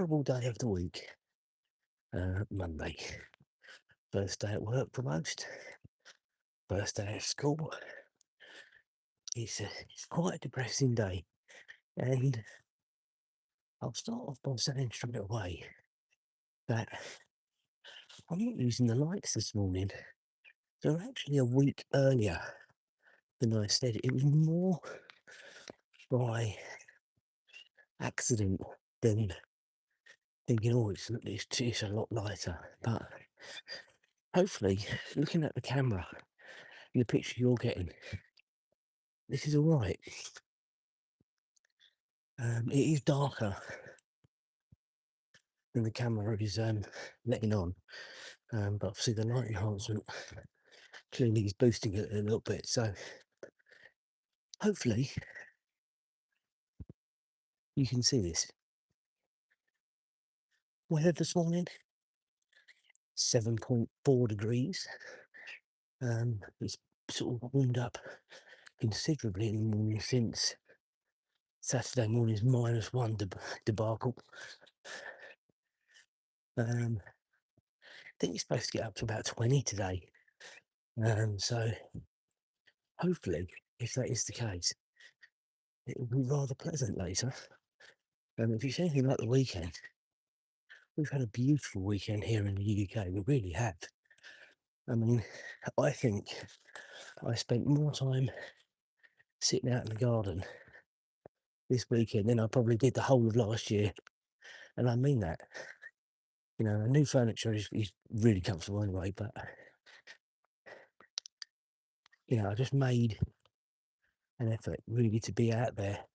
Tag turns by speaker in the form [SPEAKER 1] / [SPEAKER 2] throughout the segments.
[SPEAKER 1] horrible day of the week. Monday. First day at work for most. First day at school. It's quite a depressing day. And I'll start off by saying straight away that I'm not using the lights this morning. They're actually a week earlier than I said. It was more by accident than thinking, oh, it's a lot lighter. But hopefully, looking at the camera and the picture you're getting, this is all right. It is darker than the camera is letting on, but obviously the light enhancement clearly is boosting it a little bit. So hopefully you can see this. Weather this morning, 7.4 degrees. It's sort of warmed up considerably in the morning since Saturday morning's -1 debacle. I think it's supposed to get up to about 20 today. So hopefully, if that is the case, it will be rather pleasant later. If you see anything like the weekend, we've had a beautiful weekend here in the UK. We really have. I mean, I think I spent more time sitting out in the garden this weekend than I probably did the whole of last year. And I mean that. You know, the new furniture is really comfortable anyway, but, I just made an effort really to be out there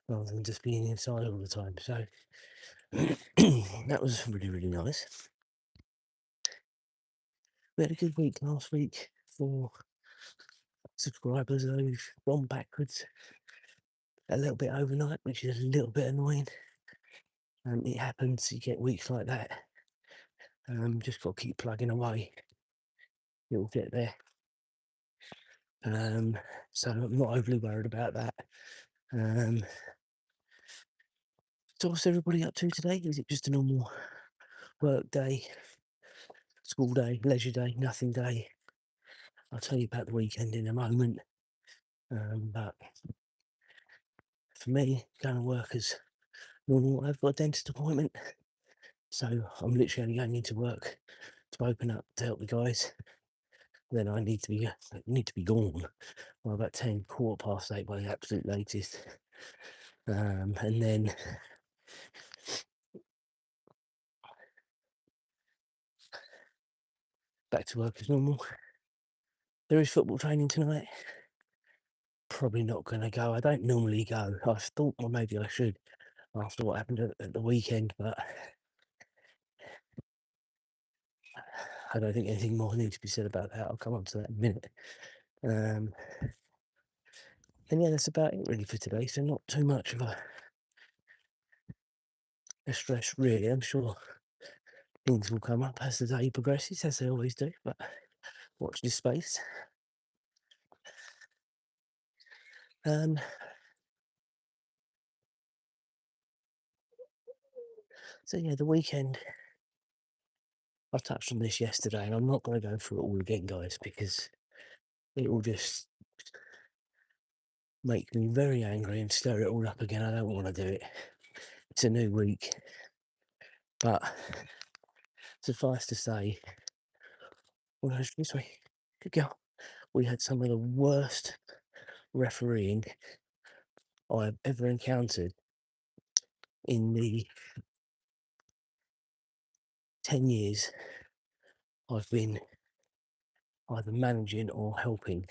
[SPEAKER 1] rather than just being inside all the time. So that was really, really nice. We had a good week last week for subscribers who've gone backwards a little bit overnight, which is a little bit annoying. It happens, you get weeks like that. Just got to keep plugging away. You'll get there. So I'm not overly worried about that. So what's everybody up to today? Is it just a normal work day, school day, leisure day, nothing day? I'll tell you about the weekend in a moment. But for me, going to work as normal. I've got a dentist appointment, so I'm literally only going into work to open up to help the guys. Then I need to be gone by about 10, quarter past 8 by the absolute latest. And then back to work as normal. There is football training tonight. Probably not going to go. I don't normally go. I thought, well, maybe I should after what happened at the weekend, but I don't think anything more needs to be said about that. I'll come on to that in a minute. And yeah, that's about it really for today. So not too much of a stress really. I'm sure things will come up as the day progresses, as they always do. But watch this space. Um, so yeah, the weekend. I touched on this yesterday, and I'm not going to go through it all again, guys, because it will just make me very angry and stir it all up again. I don't want to do it. It's a new week, but suffice to say, well, this way, good girl. We had some of the worst refereeing I've ever encountered in the 10 years I've been either managing or helping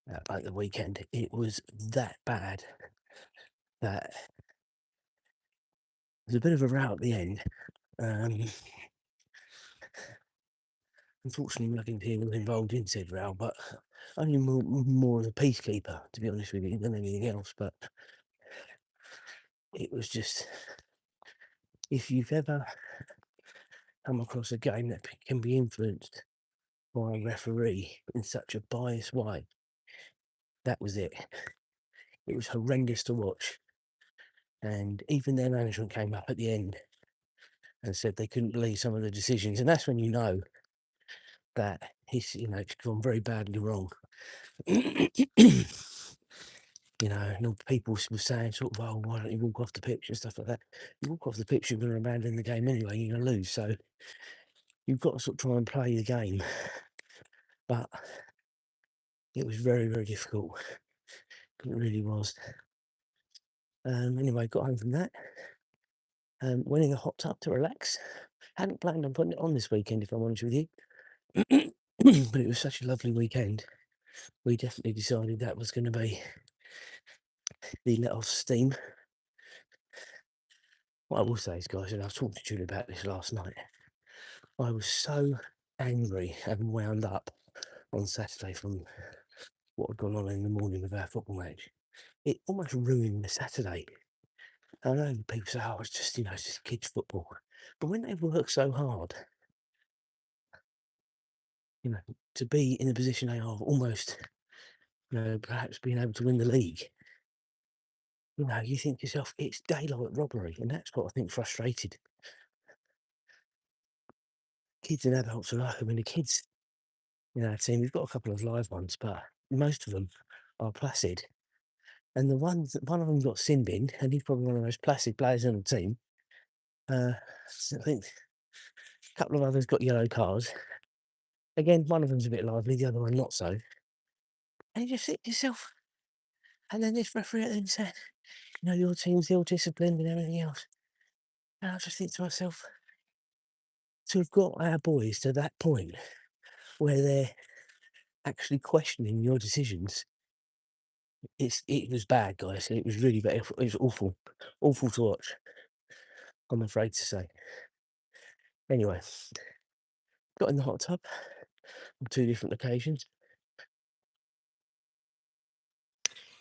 [SPEAKER 1] at the weekend. It was that bad that there was a bit of a row at the end. Unfortunately, nothing here was involved in said row, but only more as a peacekeeper, to be honest with you, than anything else. But it was just, if you've ever come across a game that can be influenced by a referee in such a biased way, that was it. It was horrendous to watch. And even their management came up at the end and said they couldn't believe some of the decisions. And that's when you know that it's gone very badly wrong. And all people were saying sort of, oh, why don't you walk off the pitch and stuff like that. You walk off the pitch, you're going to abandon the game anyway, you're going to lose. So you've got to sort of try and play the game. But it was very, very difficult. It really was. Anyway, got home from that. Went in the hot tub to relax. Hadn't planned on putting it on this weekend, if I'm honest with you. But it was such a lovely weekend. We definitely decided that was going to be the let off steam. What I will say is, guys, and I was talking to Julie about this last night, I was so angry and wound up on Saturday from what had gone on in the morning with our football match. It almost ruined the Saturday. I know people say, oh, it's just kids' football. But when they work so hard, to be in the position they are of almost, perhaps being able to win the league, you think to yourself, it's daylight robbery. And that's what I think frustrated kids and adults alike. I mean, the kids, team, we've got a couple of live ones, but most of them are placid. And one of them got sin binned, and he's probably one of the most placid players on the team. So I think a couple of others got yellow cards. Again, one of them's a bit lively, the other one not so. And you just think to yourself, and then this referee then said, your team's ill-disciplined and everything else. And I just think to myself, to have got our boys to that point where they're actually questioning your decisions, it was bad, guys. It was really bad. It was awful. Awful to watch, I'm afraid to say. Anyway, got in the hot tub on 2 different occasions.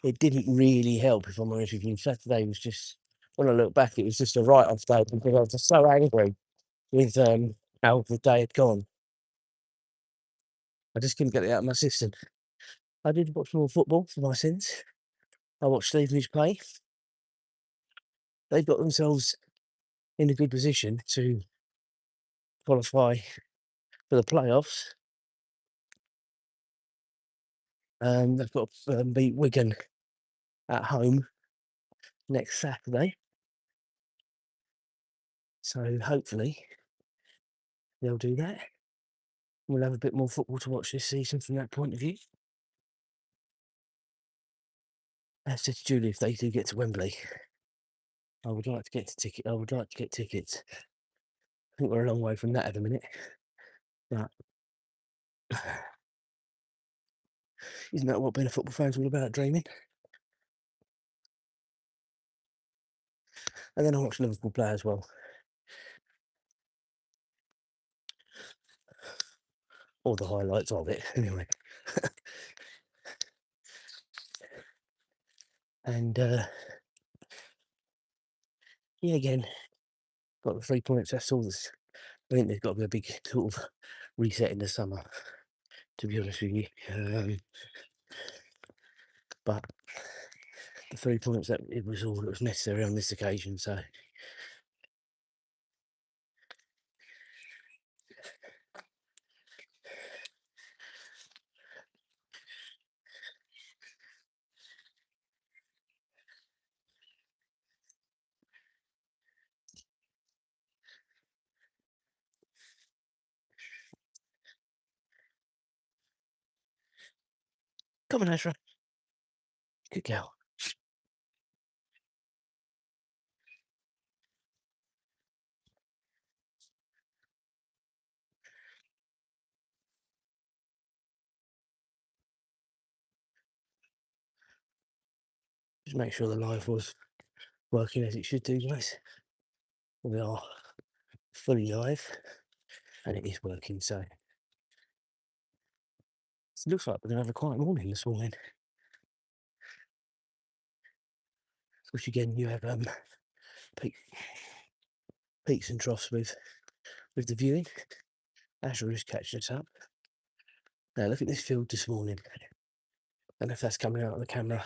[SPEAKER 1] It didn't really help, if I'm honest with you. Saturday was just, when I look back, it was just a write-off day because I was just so angry with how the day had gone. I just couldn't get it out of my system. I did watch more football for my sins. I watched Stevenage play. They've got themselves in a good position to qualify for the playoffs. They've got to beat Wigan at home next Saturday. So hopefully they'll do that. We'll have a bit more football to watch this season from that point of view. I said to Julie, if they do get to Wembley, I would like to get tickets. I think we're a long way from that at the minute. But isn't that what being a football fan's all about, dreaming? And then I watched Liverpool play as well. All the highlights of it, anyway. And again, got the 3 points. That's all. I think there's got to be a big sort of reset in the summer, to be honest with you. But the 3 points, that it was all that was necessary on this occasion. So come on, Azra. Good girl. Just make sure the live was working as it should do, guys. We are fully live, and it is working. So it looks like we're going to have a quiet morning this morning. Which again, you have peaks and troughs with the viewing. Azra is catching us up. Now look at this field this morning. I don't know if that's coming out of the camera.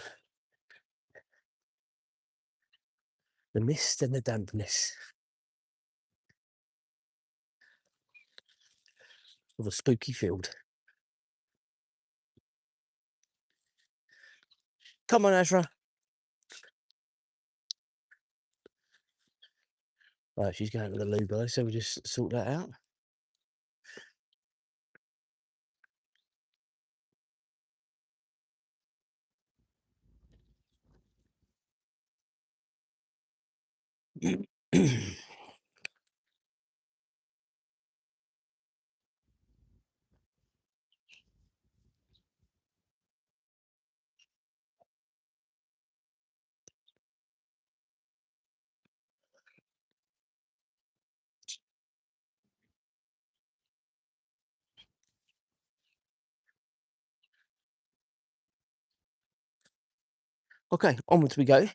[SPEAKER 1] The mist and the dampness of a spooky field. Come on, Azra. Right, she's going to the loo, guys, so we just sort that out. Okay, onwards we go.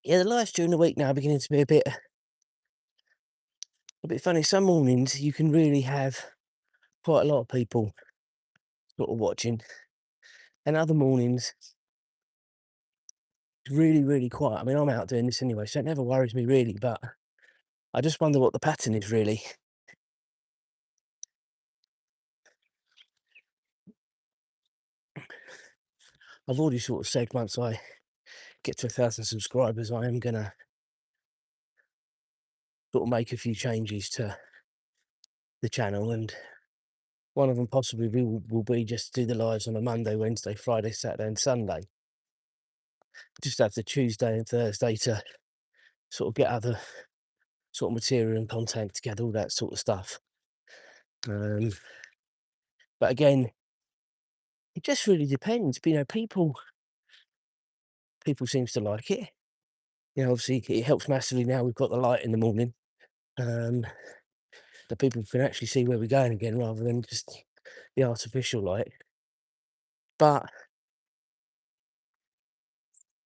[SPEAKER 1] Yeah, the lights during the week now are beginning to be a bit funny. Some mornings you can really have quite a lot of people sort of watching, and other mornings it's really, really quiet. I mean, I'm out doing this anyway, so it never worries me really, but I just wonder what the pattern is really. I've already sort of said once I get to 1,000 subscribers, I am gonna sort of make a few changes to the channel, and one of them possibly will be just do the lives on a Monday, Wednesday, Friday, Saturday, and Sunday. Just have the Tuesday and Thursday to sort of get other sort of material and content together, all that sort of stuff. But again, it just really depends. You know, people seems to like it. You know, obviously it helps massively now we've got the light in the morning. That people can actually see where we're going again rather than just the artificial light. But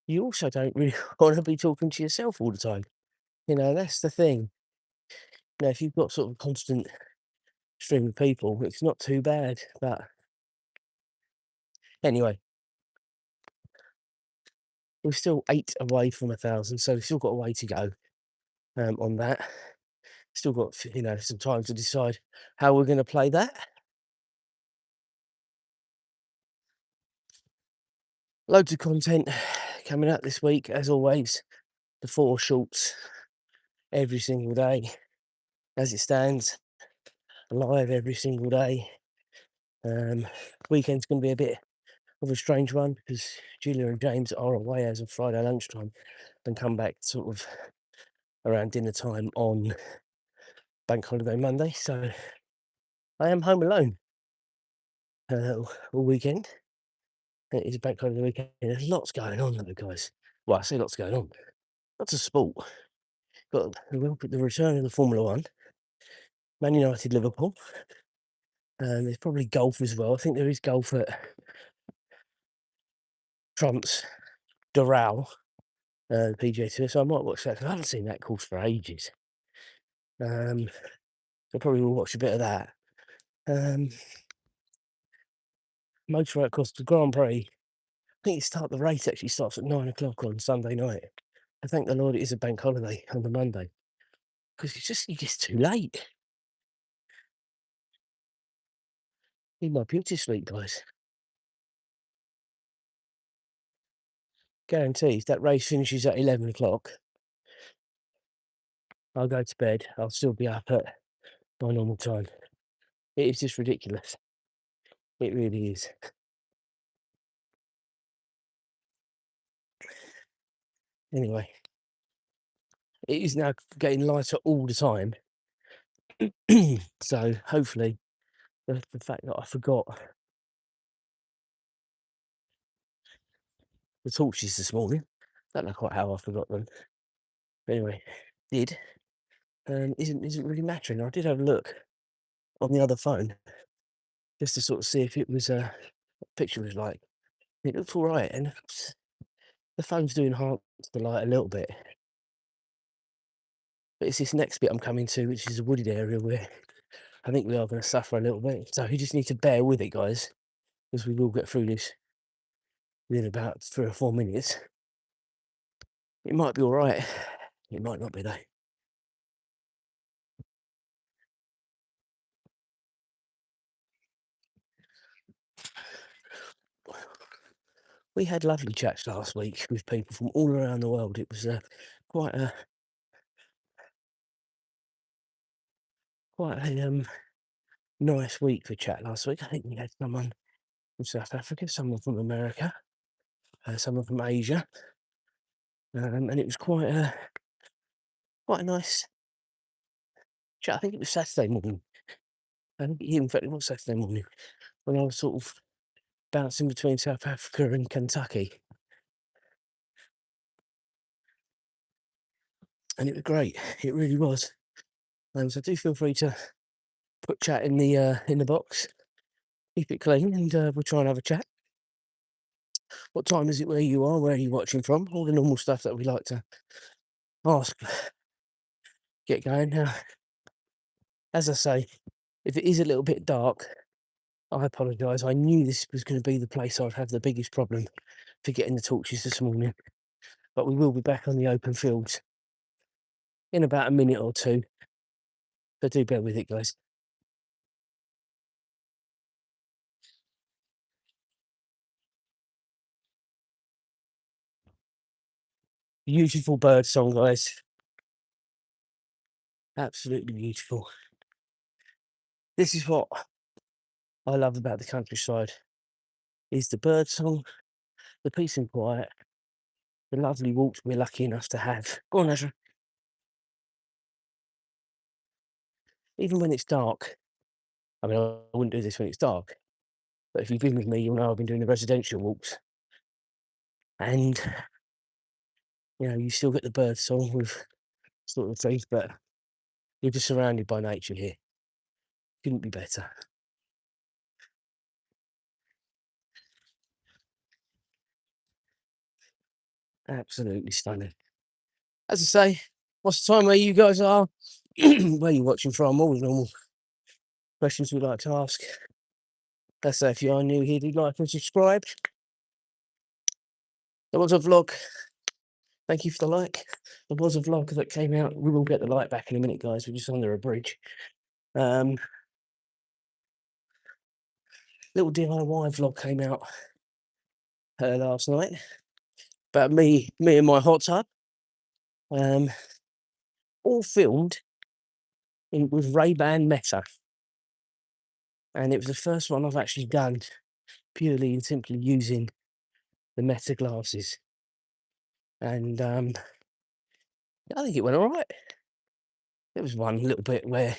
[SPEAKER 1] you also don't really want to be talking to yourself all the time. You know, that's the thing. You know, if you've got sort of a constant stream of people, it's not too bad. But anyway, we're still 8 away from 1,000, so we've still got a way to go on that. Still got, you know, some time to decide how we're going to play that. Loads of content coming out this week, as always. The 4 shorts every single day, as it stands. Live every single day. Weekend's going to be a bit of a strange one because Julia and James are away as of Friday lunchtime and come back sort of around dinner time on Bank Holiday Monday. So I am home alone all weekend. It is Bank Holiday weekend. There's lots going on though, guys. Well, I say lots going on. Lots of sport. Got the return of the Formula One, Man United, Liverpool. There's probably golf as well. I think there is golf at Trump's Doral PGA Tour, so I might watch that 'cause I haven't seen that course for ages. I probably will watch a bit of that. Motorway across the Grand Prix. I think the race actually starts at 9 o'clock on Sunday night. I thank the Lord it is a bank holiday on the Monday because it gets too late. Need my beauty sleep, guys. Guarantees that race finishes at 11 o'clock. I'll go to bed. I'll still be up at my normal time. It is just ridiculous. It really is. Anyway, it is now getting lighter all the time. So hopefully the fact that I forgot the torches this morning, don't know quite how I forgot them. But anyway, did. Isn't really mattering. I did have a look on the other phone just to sort of see if it was what the picture was like. It looked all right, and the phone's doing enhance the light a little bit. But it's this next bit I'm coming to, which is a wooded area where I think we are going to suffer a little bit. So you just need to bear with it, guys, because we will get through this within about 3 or 4 minutes. It might be all right. It might not be, though. We had lovely chats last week with people from all around the world. It was quite a nice week for chat last week. I think we had someone from South Africa, someone from America, someone from Asia, and it was quite a nice chat. I think it was Saturday morning. I think, in fact, it was Saturday morning when I was sort of bouncing between South Africa and Kentucky, and it was great. It really was. So do feel free to put chat in the box. Keep it clean, and we'll try and have a chat. What time is it where you are? Where are you watching from? All the normal stuff that we like to ask. Get going now. As I say, if it is a little bit dark, I apologise. I knew this was going to be the place I'd have the biggest problem for getting the torches this morning. But we will be back on the open fields in about a minute or two. So do bear with it, guys. Beautiful bird song, guys. Absolutely beautiful. This is what I love about the countryside, is the bird song, the peace and quiet, the lovely walks we're lucky enough to have. Go on, Azra. Even when it's dark, I mean, I wouldn't do this when it's dark, but if you've been with me, you'll know I've been doing the residential walks. And, you still get the bird song with sort of trees, but you're just surrounded by nature here. Couldn't be better. Absolutely stunning. As I say, what's the time where you guys are? Where are you watching from? All the normal questions we like to ask. Let's say if you are new here, do like and subscribe. There was a vlog. Thank you for the like. There was a vlog that came out. We will get the light back in a minute, guys. We're just under a bridge. Little DIY vlog came out last night about me and my hot tub. All filmed with Ray-Ban Meta, and it was the first one I've actually done purely and simply using the Meta glasses, and I think it went all right. There was one little bit where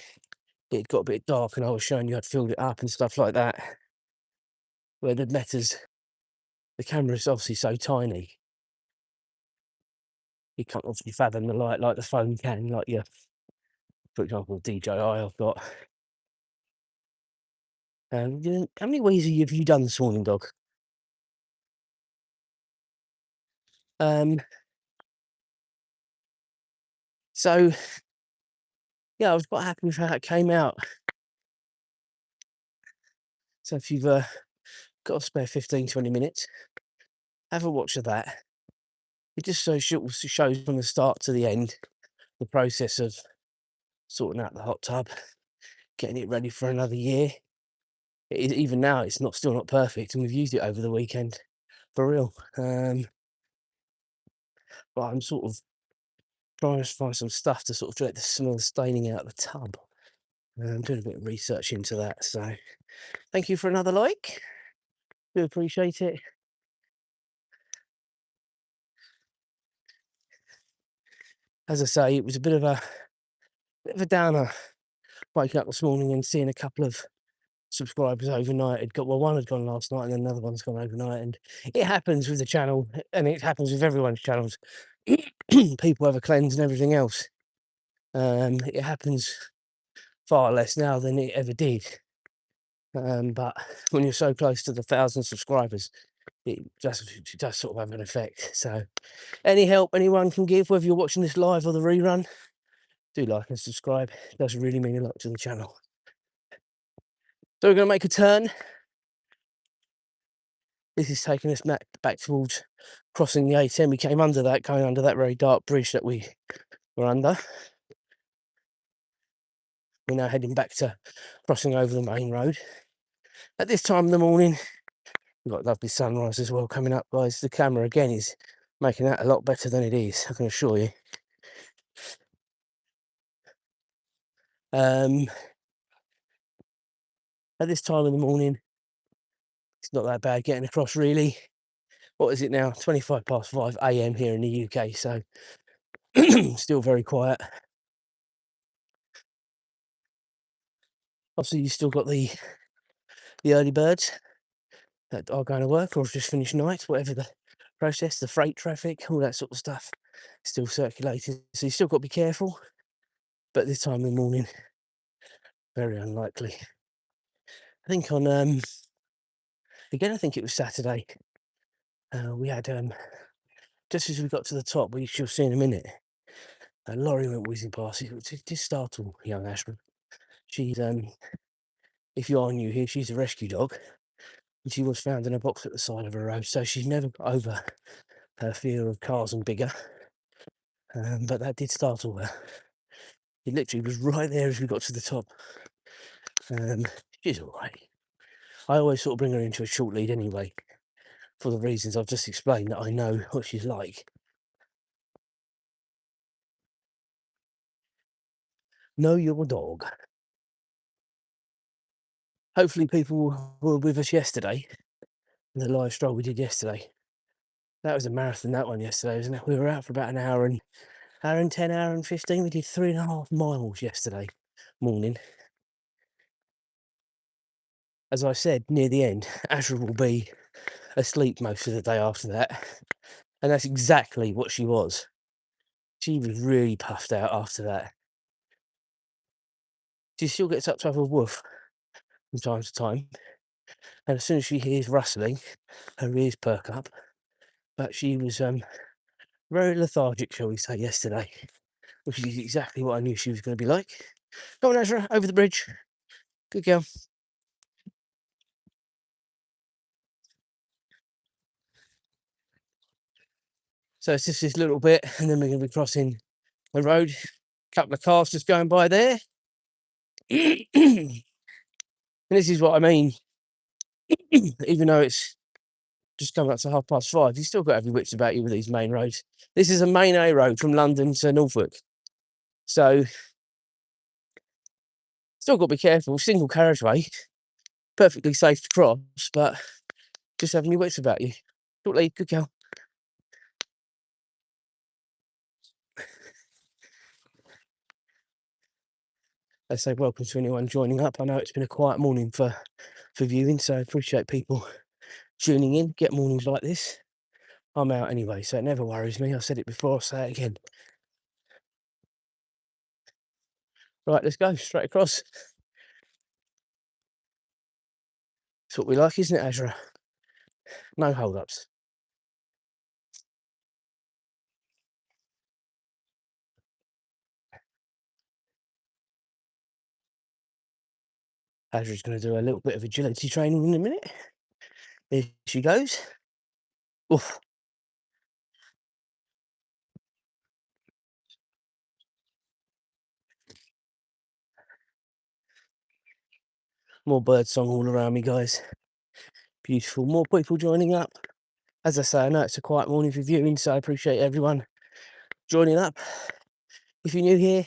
[SPEAKER 1] it got a bit dark, and I was showing you I'd filled it up and stuff like that. Where the camera's obviously so tiny, you can't obviously fathom the light like the phone can, like your, for example, DJI I've got. How many wees have you done this morning, dog? So yeah, I was quite happy with how it came out. So if you've got a spare 15-20 minutes, have a watch of that. It just shows from the start to the end the process of sorting out the hot tub, getting it ready for another year. Even now, it's still not perfect, and we've used it over the weekend, for real. But I'm sort of trying to find some stuff to sort of let the smell staining out the tub. I'm doing a bit of research into that, so thank you for another like. Do appreciate it. As I say, it was a bit of a downer waking up this morning and seeing a couple of subscribers overnight. One had gone last night and another one's gone overnight, and it happens with the channel, and it happens with everyone's channels. People have a cleanse and everything else. It happens far less now than it ever did. But when you're so close to the 1,000 subscribers, it does sort of have an effect. So any help anyone can give, whether you're watching this live or the rerun, Do like and subscribe. It does really mean a lot to the channel. So we're going to make a turn. This is taking us back towards crossing the A10. We came under that, going under that very dark bridge that we were under. We're now heading back to crossing over the main road. At this time of the morning, we've got a lovely sunrise as well coming up, guys. The camera again is making that a lot better than it is, I can assure you. At this time of the morning, it's not that bad getting across, really. What is it now? 5:25 AM here in the UK, so still very quiet. Obviously, you've still got the early birds that are going to work or have just finished night, whatever the process, the freight traffic, all that sort of stuff still circulating. So you've still got to be careful. But this time in the morning, very unlikely. I think on, again, I think it was Saturday, we had, just as we got to the top, which you'll see in a minute, a lorry went whizzing past. It did startle young Azra. She's, if you are new here, she's a rescue dog. And she was found in a box at the side of a road, so she's never got over her fear of cars and bigger. But that did startle her. It literally was right there as we got to the top. She's all right. I always sort of bring her into a short lead anyway, for the reasons I've just explained, that I know what she's like. Know your dog. Hopefully people were with us yesterday, the live stroll we did yesterday. That was a marathon, that one yesterday, wasn't it? We were out for about an hour and 10, hour and 15. We did 3.5 miles yesterday morning. As I said near the end, Azra will be asleep most of the day after that. And that's exactly what she was. She was really puffed out after that. She still gets up to have a woof from time to time. And as soon as she hears rustling, her ears perk up. But she was very lethargic, shall we say, yesterday. Which is exactly what I knew she was going to be like. Go on, Azra, over the bridge. Good girl. So it's just this little bit, and then we're going to be crossing the road. A couple of cars just going by there. And this is what I mean. Even though it's just coming up to 5:30, you've still got to have your wits about you with these main roads. This is a main A road from London to Norfolk. So, still got to be careful. Single carriageway, perfectly safe to cross, but just having your wits about you. Shortly, good girl. I say welcome to anyone joining up. I know it's been a quiet morning for viewing, so I appreciate people tuning in. Get mornings like this. I'm out anyway, so it never worries me. I said it before, I'll say it again. Right, let's go straight across. That's what we like, isn't it, Azra? No hold-ups. Azra's going to do a little bit of agility training in a minute. Here she goes. Oof. More bird song all around me, guys. Beautiful. More people joining up. As I say, I know it's a quiet morning for viewing, so I appreciate everyone joining up. If you're new here,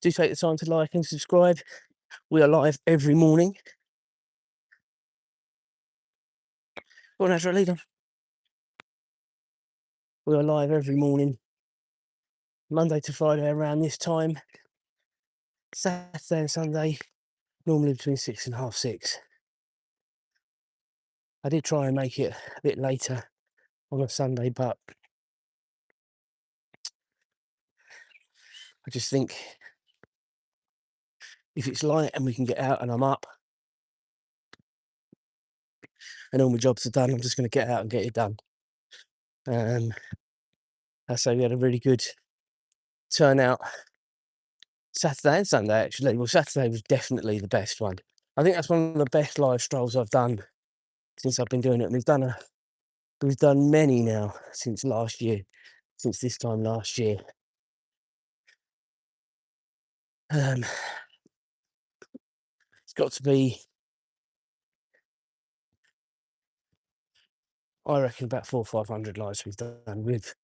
[SPEAKER 1] do take the time to like and subscribe. We are live every morning. Go on, Azra, lead on. We are live every morning, Monday to Friday around this time. Saturday and Sunday, normally between 6 and half 6. I did try and make it a bit later on a Sunday, but I just think if it's light and we can get out and I'm up and all my jobs are done, I'm just going to get out and get it done. I say we had a really good turnout Saturday and Sunday, actually. Well, Saturday was definitely the best one. I think that's one of the best live strolls I've done since I've been doing it. And we've done many now since last year, since this time last year. It's got to be, I reckon, about 400 or 500 lives we've done with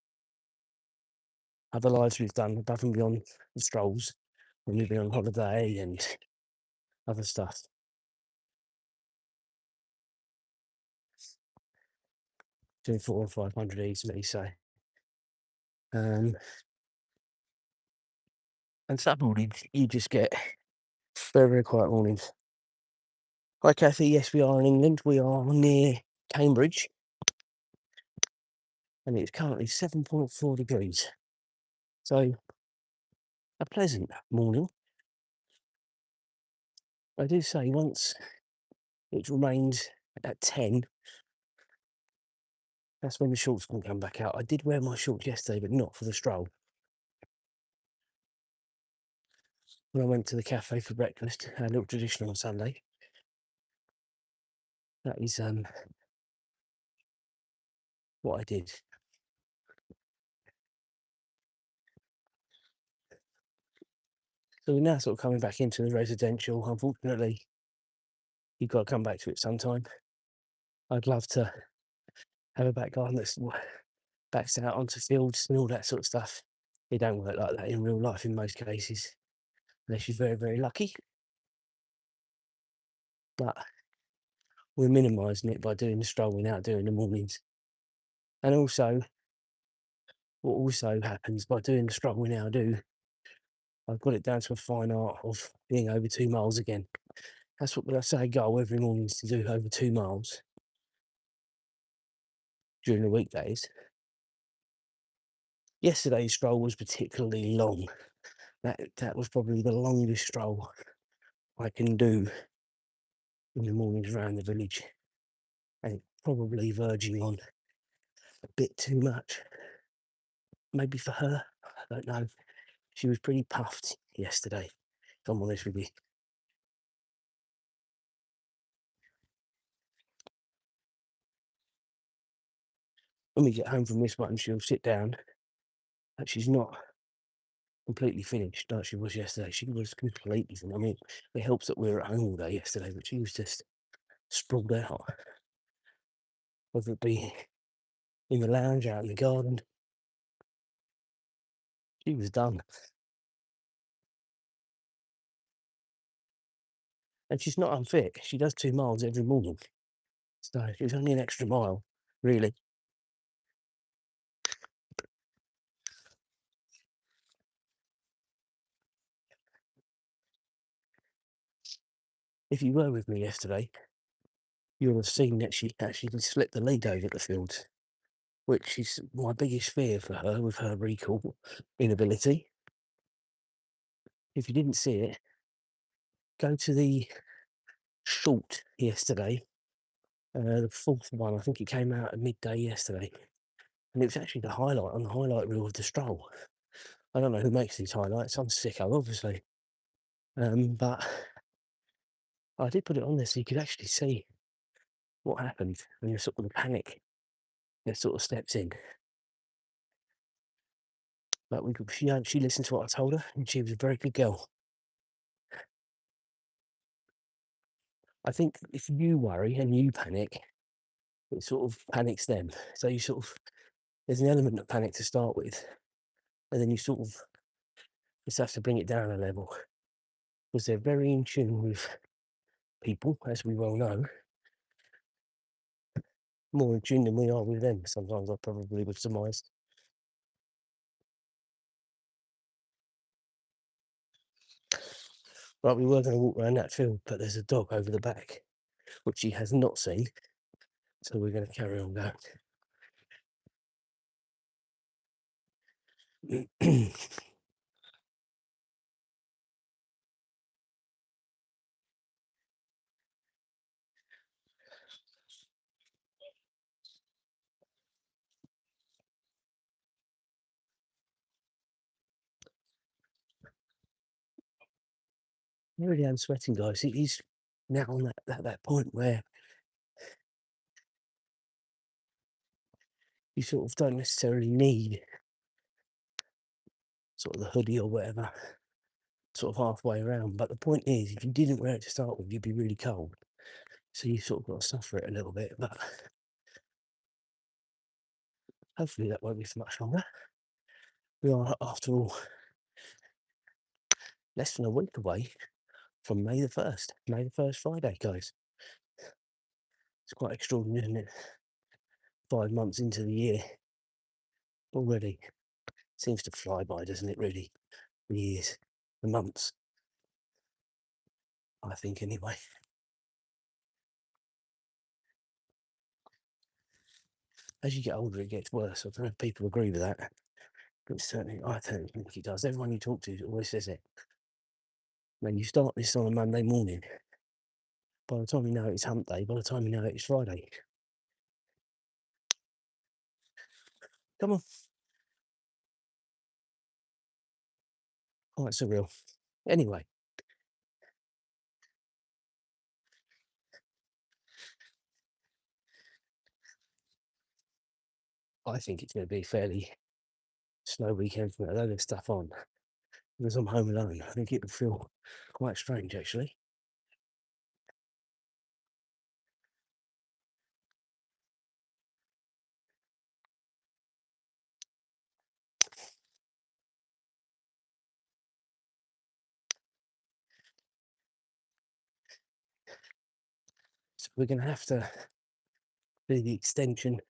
[SPEAKER 1] other lives we've done above and beyond the strolls when we've been on holiday and other stuff. Doing 400 or 500 easily, so. And some mornings you just get very, very quiet mornings. Hi, Kathy. Yes, we are in England. We are near Cambridge, and it's currently 7.4 degrees. So, a pleasant morning. I do say once it remains at 10, that's when the shorts can come back out. I did wear my shorts yesterday, but not for the stroll. When I went to the cafe for breakfast, a little tradition on Sunday. That is what I did. So we're now sort of coming back into the residential. Unfortunately, you've got to come back to it sometime. I'd love to have a back garden that's backs out onto fields and all that sort of stuff. It don't work like that in real life in most cases, unless you're very, very lucky. But we're minimising it by doing the strolling out during the mornings. And also, what also happens by doing the stroll we now do, I've got it down to a fine art of being over 2 miles again. That's what I say goal every morning is to do over 2 miles during the weekdays. Yesterday's stroll was particularly long. That was probably the longest stroll I can do in the mornings around the village. And probably verging on a bit too much. Maybe for her, I don't know. She was pretty puffed yesterday, if I'm honest with you. When we get home from this one, she'll sit down, but she's not completely finished like she was yesterday. She was completely finished. I mean, it helps that we were at home all day yesterday, but she was just sprawled out. Whether it be in the lounge, out in the garden, she was done. And she's not unfit. She does 2 miles every morning. So it was only an extra mile, really. If you were with me yesterday, you'll have seen that she actually slipped the lead over the field, which is my biggest fear for her with her recall inability. If you didn't see it, go to the short yesterday, the fourth one. I think it came out at midday yesterday, and it was actually the highlight on the highlight reel of the stroll. I don't know who makes these highlights. Some sicko, obviously, but I did put it on there so you could actually see what happened when you're sort of the panic that sort of steps in. But she listened to what I told her, and she was a very good girl. I think if you worry and you panic, it sort of panics them. So you sort of there's an element of panic to start with, and then you sort of just have to bring it down a level because they're very in tune with people, as we well know, more in tune than we are with them. Sometimes I probably would surmise. Right, we were going to walk around that field, but there's a dog over the back, which she has not seen. So we're going to carry on going. I really am sweating, guys. It is now on that point where you sort of don't necessarily need sort of the hoodie or whatever, sort of halfway around. But the point is, if you didn't wear it to start with, you'd be really cold. So you sort of got to suffer it a little bit. But hopefully that won't be for much longer. We are, after all, less than a week away from May the 1st. May the 1st Friday, guys. It's quite extraordinary, isn't it? 5 months into the year already. Seems to fly by, doesn't it, really? The years, the months, I think, anyway. As you get older, it gets worse. I don't know if people agree with that, but certainly I don't think it does. Everyone you talk to always says it. When you start this on a Monday morning, by the time you know it's hump day, by the time you know it's Friday. Come on. Quite surreal. Anyway, I think it's going to be a fairly slow weekend for me. Although there's stuff on, because I'm home alone, I think it would feel quite strange, actually. So we're going to have to do the extension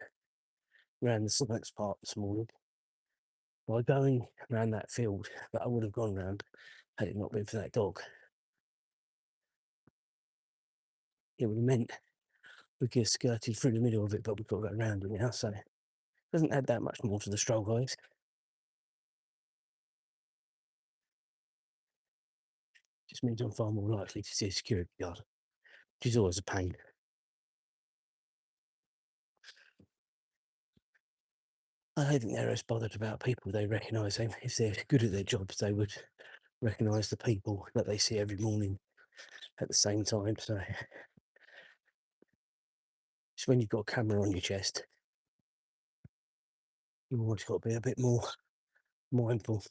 [SPEAKER 1] around the science park this morning by going around that field that I would have gone round had it not been for that dog. It would have meant we could have skirted through the middle of it, but we've got to go around it now, so it doesn't add that much more to the stroll, guys. Just means I'm far more likely to see a security guard, which is always a pain. I don't think they're as bothered about people they recognise them. If they're good at their jobs, they would recognise the people that they see every morning at the same time. So it's when you've got a camera on your chest, you've always got to be a bit more mindful.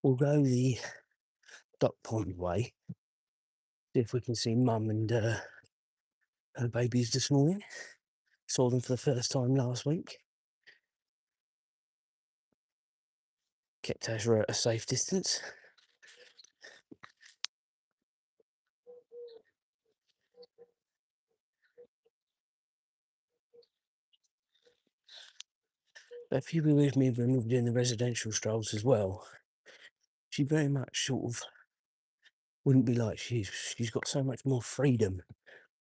[SPEAKER 1] We'll go the duck pond way, see if we can see Mum and her babies this morning. Saw them for the first time last week. Kept Azra at a safe distance. But if you were with me when we were doing the residential strolls as well, she very much sort of wouldn't be like she's got so much more freedom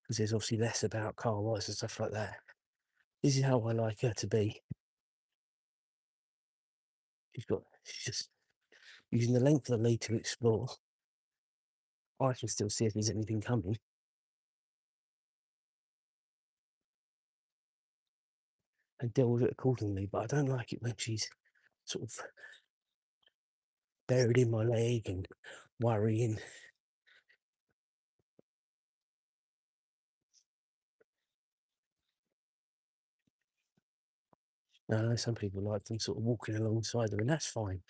[SPEAKER 1] because there's obviously less about car wires and stuff like that. This is how I like her to be. She's just using the length of the lead to explore. I can still see if there's anything coming and deal with it accordingly, but I don't like it when she's sort of buried in my leg and worrying. I know some people like them sort of walking alongside them, and that's fine.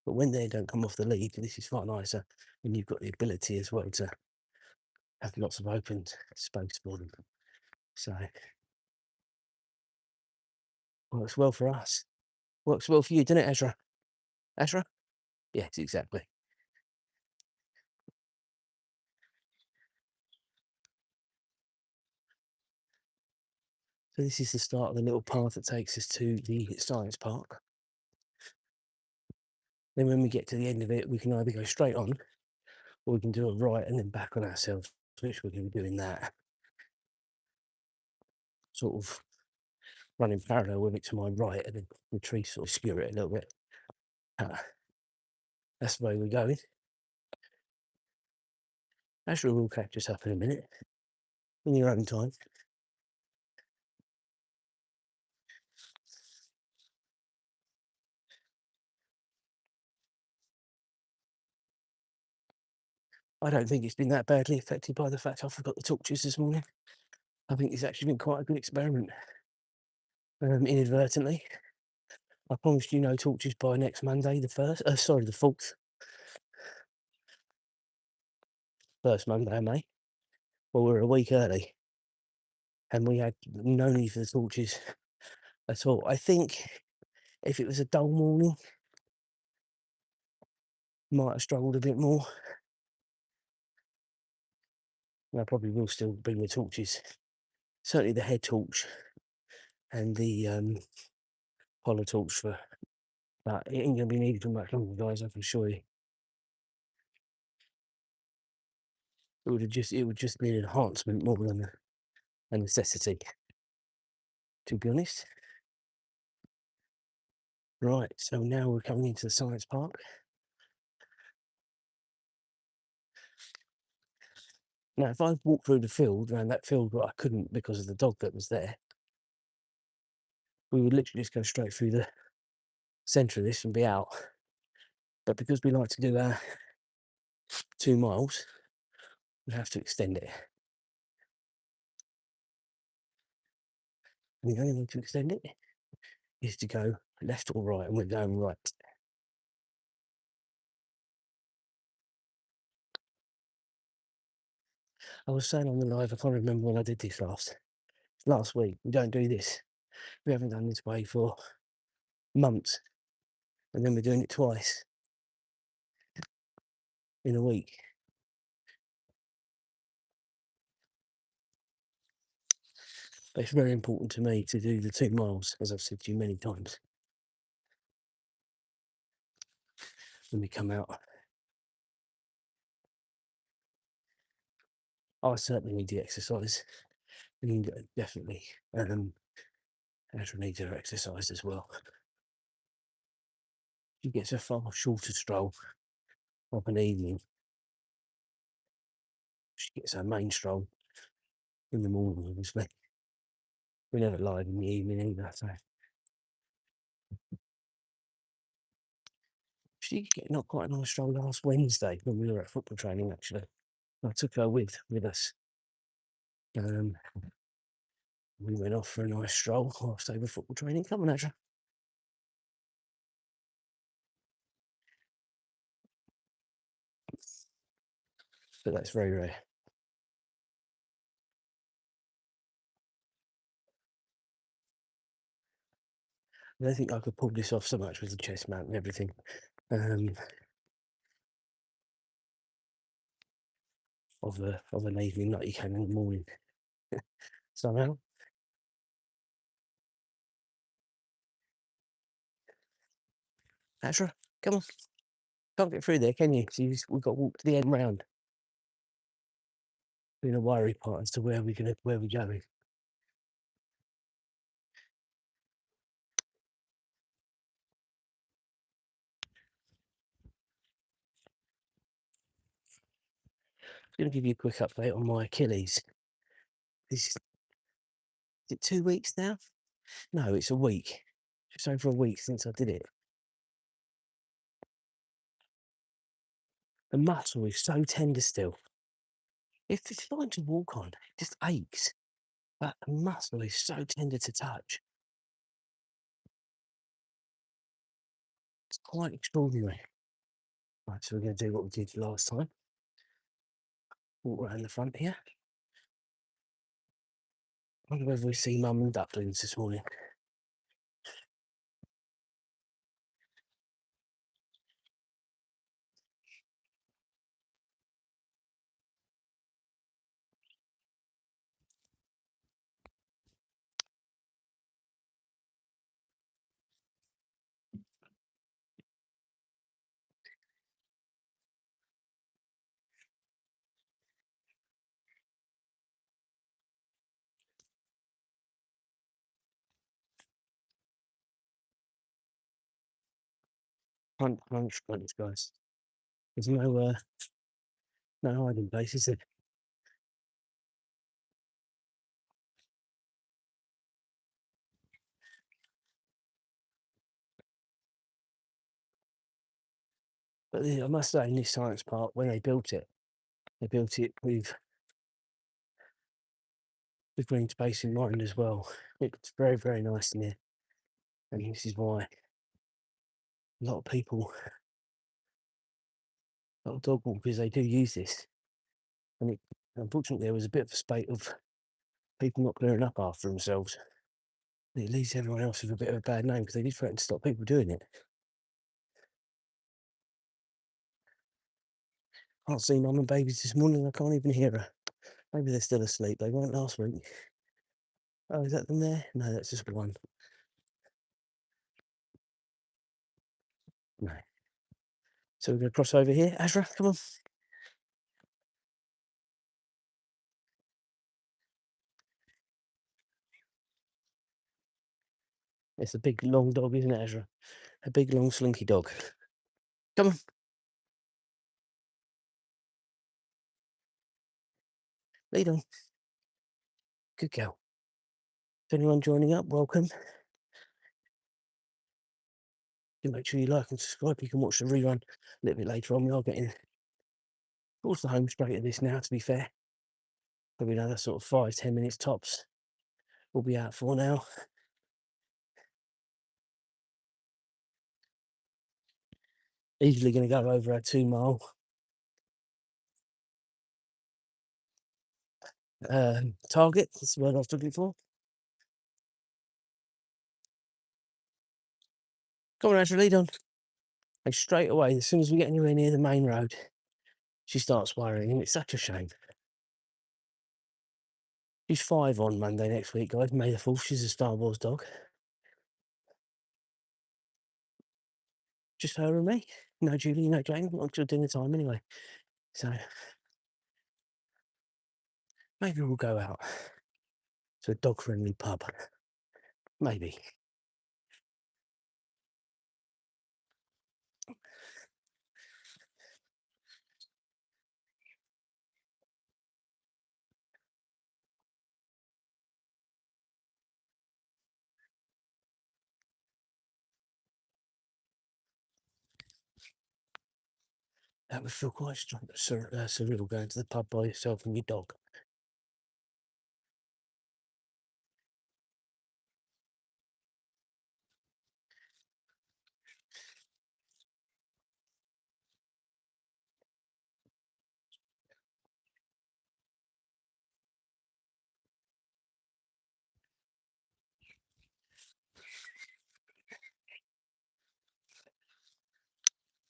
[SPEAKER 1] But when they don't come off the lead, this is far nicer when you've got the ability as well to have lots of open space for them. So works well for us. Works well for you, doesn't it, Azra? Azra? Yes, exactly. So this is the start of the little path that takes us to the science park. Then when we get to the end of it, we can either go straight on or we can do a right and then back on ourselves, which we're going to be doing that. Sort of running parallel with it to my right and then the trees sort of skewer it a little bit. Uh, that's the way we're going. Azra will catch us up in a minute, in your own time. I don't think it's been that badly affected by the fact I forgot the torches this morning. I think it's actually been quite a good experiment, inadvertently. I promised you no torches by next Monday, the 1st, sorry, the 4th. First Monday of May. Well, we're a week early, and we had no need for the torches at all. I think if it was a dull morning, might have struggled a bit more. And I probably will still bring the torches. Certainly the head torch and the collar torch for, but it ain't gonna be needed for much longer, guys. I can assure you. It would just be an enhancement more than a necessity, to be honest. Right, so now we're coming into the science park. Now, if I walked through the field, around that field, but I couldn't because of the dog that was there, we would literally just go straight through the centre of this and be out. But because we like to do our 2 miles, we have to extend it. And the only way to extend it is to go left or right, and we're going right. I was saying on the live, I can't remember when I did this last week. We don't do this. We haven't done this way for months, and then we're doing it twice in a week. But it's very important to me to do the 2 miles, as I've said to you many times. When we come out, I certainly need the exercise. And definitely, Azra needs her exercise as well. She gets a far shorter stroll of an evening. She gets her main stroll in the morning, obviously. We never live in the evening either, so. She get not quite a nice stroll last Wednesday when we were at football training, actually. I took her with us. We went off for a nice stroll whilst they were football training. Come on, Azra. But that's very rare. I don't think I could pull this off so much with the chest mount and everything. Of an evening like you can in the morning. Somehow. Azra, come on. Can't get through there, can you? So we've got to walk to the end round. Been a worry part as to where we're going. I'm going to give you a quick update on my Achilles. Is it 2 weeks now? No, it's a week. Just over a week since I did it. The muscle is so tender still. It's fine to walk on, it just aches. But the muscle is so tender to touch. It's quite extraordinary. Right, so we're going to do what we did last time. Walk around the front here. I wonder whether we see mum and ducklings this morning. Crunch, guys. There's no hiding place, is there? But I must say, in this science park, when they built it, They built it with green space in mind as well. It's very, very nice in here. And this is why a lot of people, a lot of dog walkers, they do use this. And unfortunately, there was a bit of a spate of people not clearing up after themselves. And it leaves everyone else with a bit of a bad name because they did threaten to stop people doing it. Can't see mum and babies this morning. I can't even hear her. Maybe they're still asleep. They weren't last week. Oh, is that them there? No, that's just one. No. So we're going to cross over here. Azra, come on. It's a big, long dog, isn't it, Azra? A big, long, slinky dog. Come on. Lead on. Good girl. If anyone joining up, welcome. You make sure you like and subscribe. You can watch the rerun a little bit later on. We are getting towards the home straight of this now, to be fair. Probably another sort of 5-10 minutes tops. We'll be out for now. Easily going to go over our 2 mile target. That's the word I was looking for. Come on, Azra, lead on. And straight away, as soon as we get anywhere near the main road, she starts worrying, and it's such a shame. She's 5 on Monday next week, guys. May the 4th. She's a Star Wars dog. Just her and me. No Julie, no Jane. Not until dinner time anyway. So maybe we'll go out to a dog-friendly pub. Maybe. That would feel quite surreal going to the pub by yourself and your dog.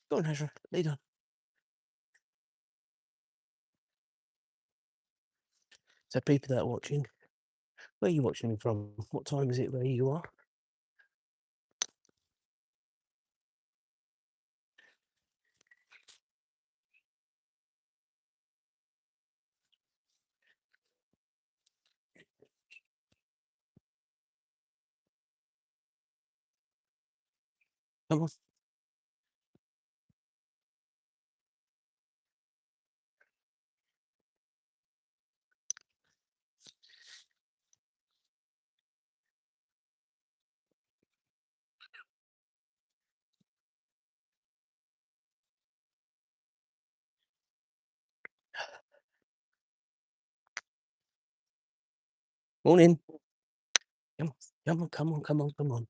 [SPEAKER 1] Go on, Azra, lead on. So people that are watching, where are you watching me from? What time is it where you are? Come on. Morning. Come on, come on, come on, come on, come on.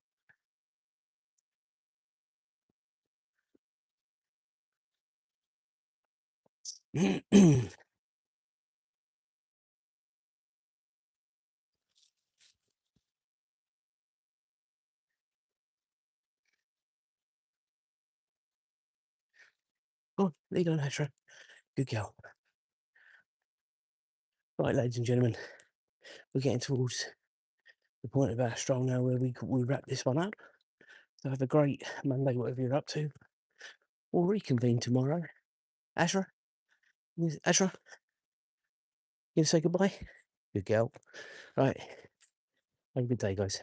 [SPEAKER 1] Go on, lead on, Azra. Good girl. Right, ladies and gentlemen, we're getting towards the point of our stroll now where we wrap this one up. So have a great Monday, whatever you're up to. We'll reconvene tomorrow. Azra? Azra? You gonna say goodbye? Good girl. Right. Have a good day, guys.